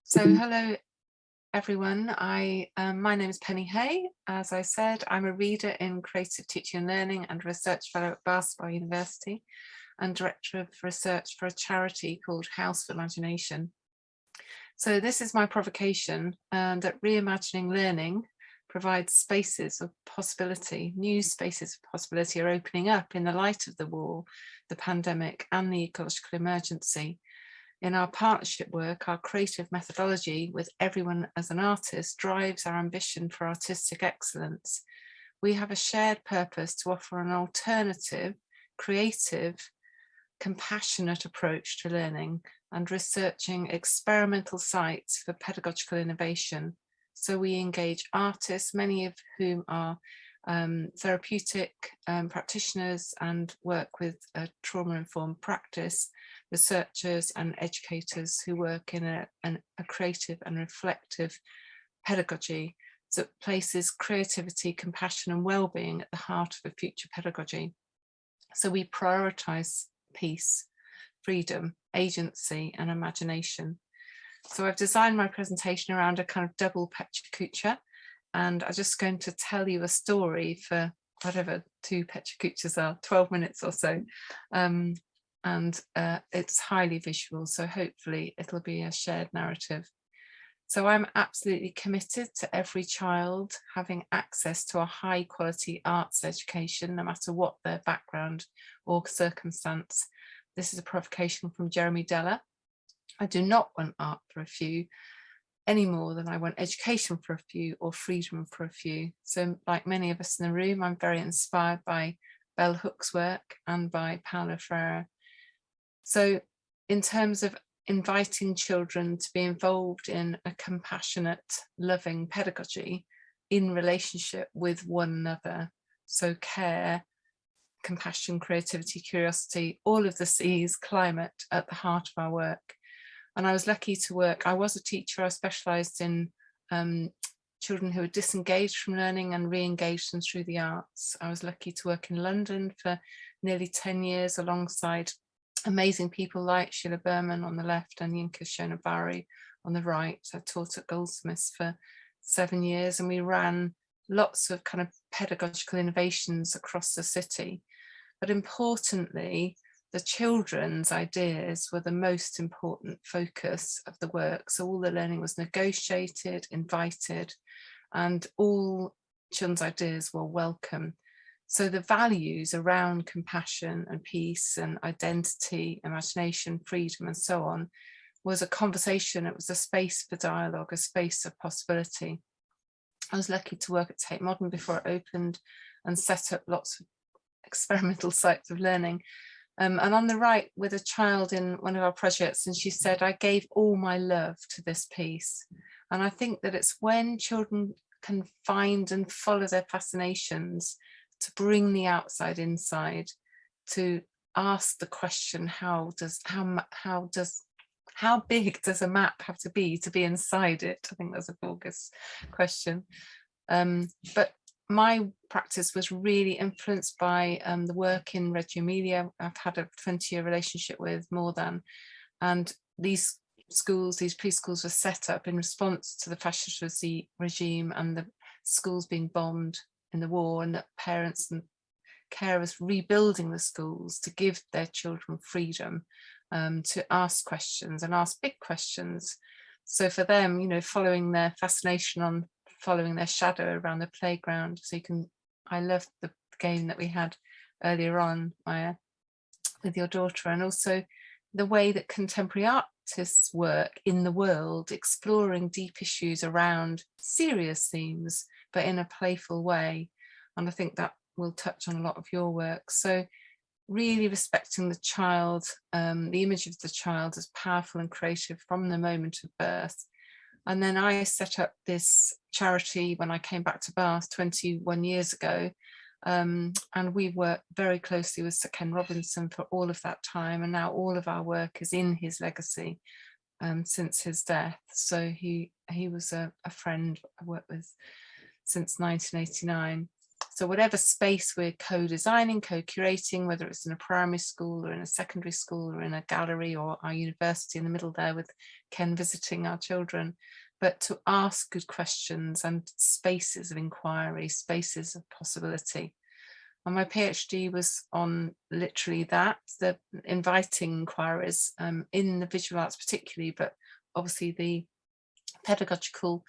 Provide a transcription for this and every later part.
So hello everyone. My name is Penny Hay. As I said, I'm a reader in creative teaching and learning and research fellow at Bath Spa University and director of research for a charity called House for Imagination. So this is my provocation, that reimagining learning provides spaces of possibility. New spaces of possibility are opening up in the light of the war, the pandemic and the ecological emergency. In our partnership work, our creative methodology with everyone as an artist drives our ambition for artistic excellence. We have a shared purpose to offer an alternative, creative, compassionate approach to learning and researching experimental sites for pedagogical innovation. So we engage artists, many of whom are therapeutic practitioners and work with trauma-informed practice, researchers and educators who work in a creative and reflective pedagogy that places creativity, compassion and well-being at the heart of a future pedagogy. So we prioritise peace, freedom, agency and imagination. So I've designed my presentation around a kind of double Pecha Kucha, and I'm just going to tell you a story for whatever 2 Pecha Kuchas are, 12 minutes or so. It's highly visual, so hopefully it'll be a shared narrative. So I'm absolutely committed to every child having access to a high quality arts education, no matter what their background or circumstance. This is a provocation from Jeremy Deller. I do not want art for a few any more than I want education for a few or freedom for a few. So like many of us in the room, I'm very inspired by Bell Hook's work and by Paulo Freire. So in terms of inviting children to be involved in a compassionate, loving pedagogy in relationship with one another, so care, compassion, creativity, curiosity, all of the C's, climate at the heart of our work. And I was lucky to work, I was a teacher, I specialised in children who were disengaged from learning and re-engaged them through the arts. I was lucky to work in London for nearly 10 years alongside amazing people like Sheila Berman on the left and Yinka Shonabari on the right. I taught at Goldsmiths for 7 years and we ran lots of kind of pedagogical innovations across the city. But importantly, the children's ideas were the most important focus of the work. So all the learning was negotiated, invited, and all children's ideas were welcome. So the values around compassion and peace and identity, imagination, freedom, and so on was a conversation. It was a space for dialogue, a space of possibility. I was lucky to work at Tate Modern before it opened and set up lots of experimental sites of learning. And on the right with a child in one of our projects, and she said, I gave all my love to this piece. And I think that it's when children can find and follow their fascinations to bring the outside inside, to ask the question, how big does a map have to be inside it? I think that's a bogus question. But my practice was really influenced by the work in Reggio Emilia. I've had a 20-year relationship with more than, and these schools, these preschools were set up in response to the fascist regime and the schools being bombed in the war, and that parents and carers rebuilding the schools to give their children freedom to ask questions and ask big questions. So for them, you know, following their fascination on following their shadow around the playground. So you can, I loved the game that we had earlier on, Maya, with your daughter, and also the way that contemporary artists work in the world, exploring deep issues around serious themes, but in a playful way. And I think that will touch on a lot of your work. So really respecting the child, the image of the child as powerful and creative from the moment of birth. And then I set up this charity when I came back to Bath 21 years ago. And we worked very closely with Sir Ken Robinson for all of that time. And now all of our work is in his legacy since his death. So he was a friend I worked with since 1989. So whatever space we're co-designing, co-curating, whether it's in a primary school or in a secondary school or in a gallery or our university in the middle there with Ken visiting our children, but to ask good questions and spaces of inquiry, spaces of possibility. And my PhD was on literally that, the inviting inquiries in the visual arts particularly, but obviously the pedagogical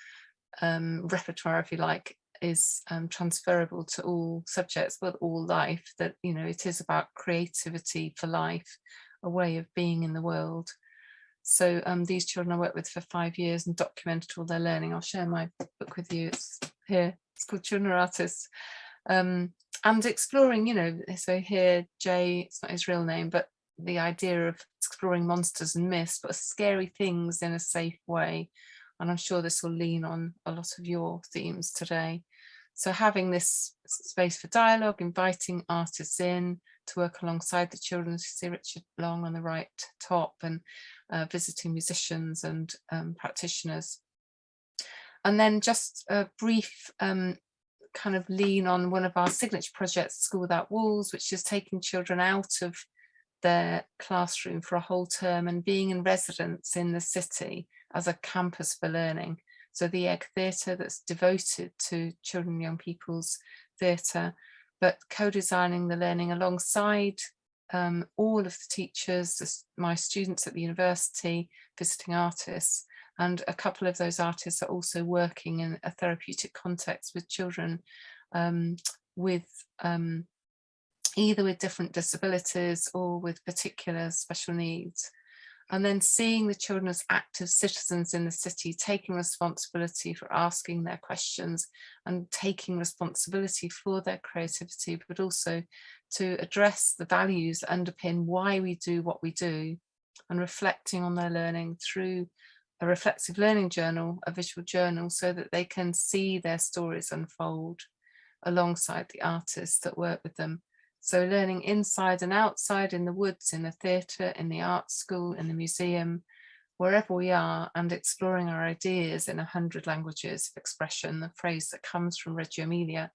repertoire, if you like, is transferable to all subjects, but all life, that, you know, it is about creativity for life, a way of being in the world. So these children I worked with for 5 years and documented all their learning. I'll share my book with you. It's here. It's called Children Are Artists. And exploring, you know, so here, Jay, it's not his real name, but the idea of exploring monsters and myths, but scary things in a safe way. And I'm sure this will lean on a lot of your themes today. So having this space for dialogue, inviting artists in to work alongside the children. You see Richard Long on the right top, and visiting musicians and practitioners. And then just a brief kind of lean on one of our signature projects, School Without Walls, which is taking children out of their classroom for a whole term and being in residence in the city as a campus for learning. So the Egg Theatre, that's devoted to children and young people's theatre, but co-designing the learning alongside all of the teachers, my students at the university, visiting artists, and a couple of those artists are also working in a therapeutic context with children with either with different disabilities or with particular special needs. And then seeing the children as active citizens in the city, taking responsibility for asking their questions and taking responsibility for their creativity, but also to address the values that underpin why we do what we do, and reflecting on their learning through a reflective learning journal, a visual journal, so that they can see their stories unfold alongside the artists that work with them. So learning inside and outside, in the woods, in the theatre, in the art school, in the museum, wherever we are, and exploring our ideas in 100 languages of expression, the phrase that comes from Reggio Emilia.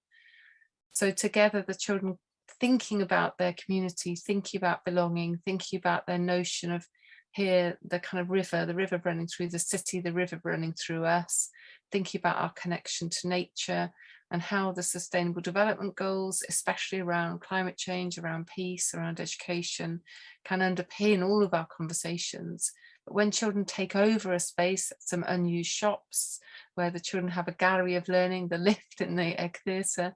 So together, the children thinking about their community, thinking about belonging, thinking about their notion of here, the kind of river, the river running through the city, the river running through us, thinking about our connection to nature, and how the Sustainable Development Goals, especially around climate change, around peace, around education, can underpin all of our conversations. But when children take over a space, some unused shops, where the children have a gallery of learning, the lift in the Egg Theatre,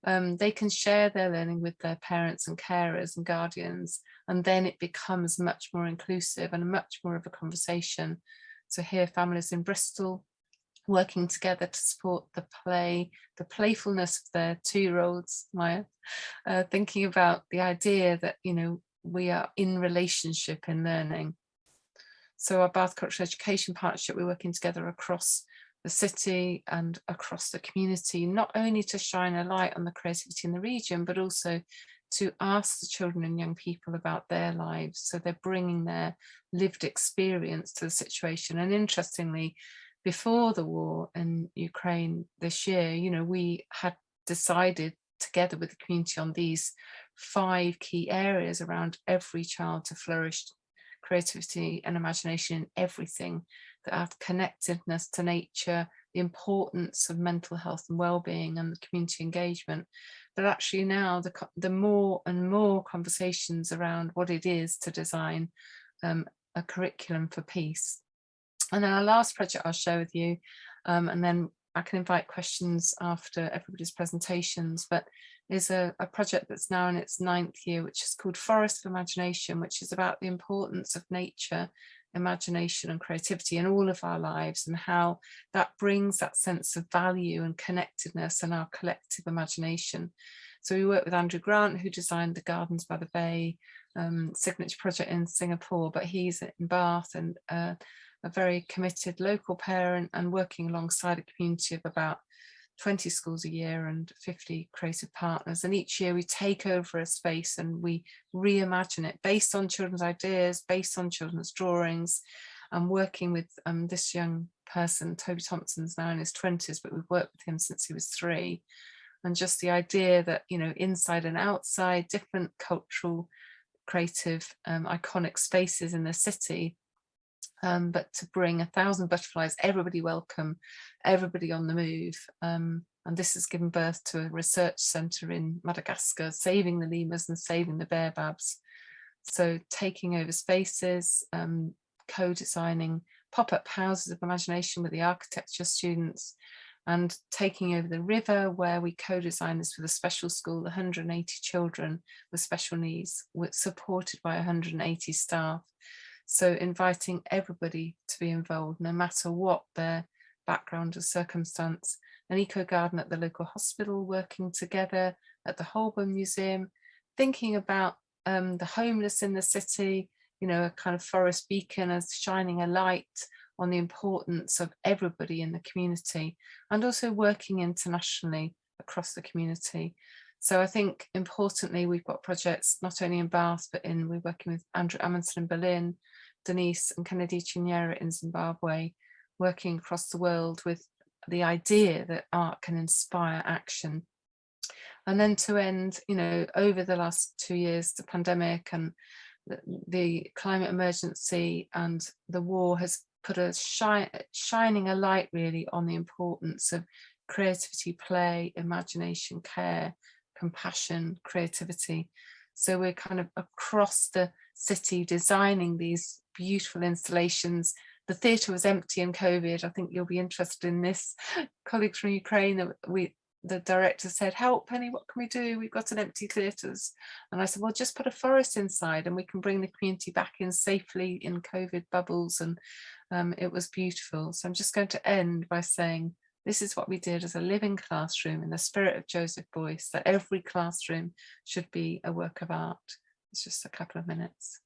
they can share their learning with their parents and carers and guardians, and then it becomes much more inclusive and much more of a conversation. So here, families in Bristol working together to support the play, the playfulness of their 2-year-olds, Maya, thinking about the idea that, you know, we are in relationship in learning. So our Bath Cultural Education Partnership, we're working together across the city and across the community, not only to shine a light on the creativity in the region, but also to ask the children and young people about their lives. So they're bringing their lived experience to the situation. And interestingly, before the war in Ukraine this year, you know, we had decided together with the community on these 5 key areas around every child to flourish creativity and imagination in everything, that our connectedness to nature, the importance of mental health and well-being and the community engagement. But actually now the more and more conversations around what it is to design a curriculum for peace. And then our last project I'll share with you, and then I can invite questions after everybody's presentations, but is a project that's now in its 9th year, which is called Forest of Imagination, which is about the importance of nature, imagination and creativity in all of our lives, and how that brings that sense of value and connectedness and our collective imagination. So we work with Andrew Grant, who designed the Gardens by the Bay signature project in Singapore, but he's in Bath and a very committed local parent and working alongside a community of about 20 schools a year and 50 creative partners. And each year we take over a space and we reimagine it based on children's ideas, based on children's drawings. I'm working with this young person, Toby Thompson's now in his 20s, but we've worked with him since he was 3. and just the idea that, you know, inside and outside, different cultural, creative, iconic spaces in the city, but to bring 1,000 butterflies, everybody welcome, everybody on the move. And this has given birth to a research centre in Madagascar, saving the lemurs and saving the baobabs. So taking over spaces, co-designing pop-up houses of imagination with the architecture students, and taking over the river, where we co-designed this with a special school, 180 children with special needs, supported by 180 staff. So inviting everybody to be involved, no matter what their background or circumstance. An eco garden at the local hospital, working together at the Holborn Museum, thinking about the homeless in the city, you know, a kind of forest beacon as shining a light on the importance of everybody in the community, and also working internationally across the community. So I think importantly, we've got projects not only in Bath, but we're working with Andrew Amundsen in Berlin, Denise and Kennedy Chinyere in Zimbabwe, working across the world with the idea that art can inspire action. And then to end, you know, over the last 2 years, the pandemic and the climate emergency and the war has put a shining a light really on the importance of creativity, play, imagination, care, compassion, creativity. So we're kind of across the city designing these beautiful installations. The theatre was empty in COVID. I think you'll be interested in this. Colleagues from Ukraine, the director said, "Help, Penny, what can we do? We've got an empty theatres." And I said, well, just put a forest inside and we can bring the community back in safely in COVID bubbles. And it was beautiful. So I'm just going to end by saying, this is what we did as a living classroom in the spirit of Joseph Beuys, that every classroom should be a work of art. It's just a couple of minutes.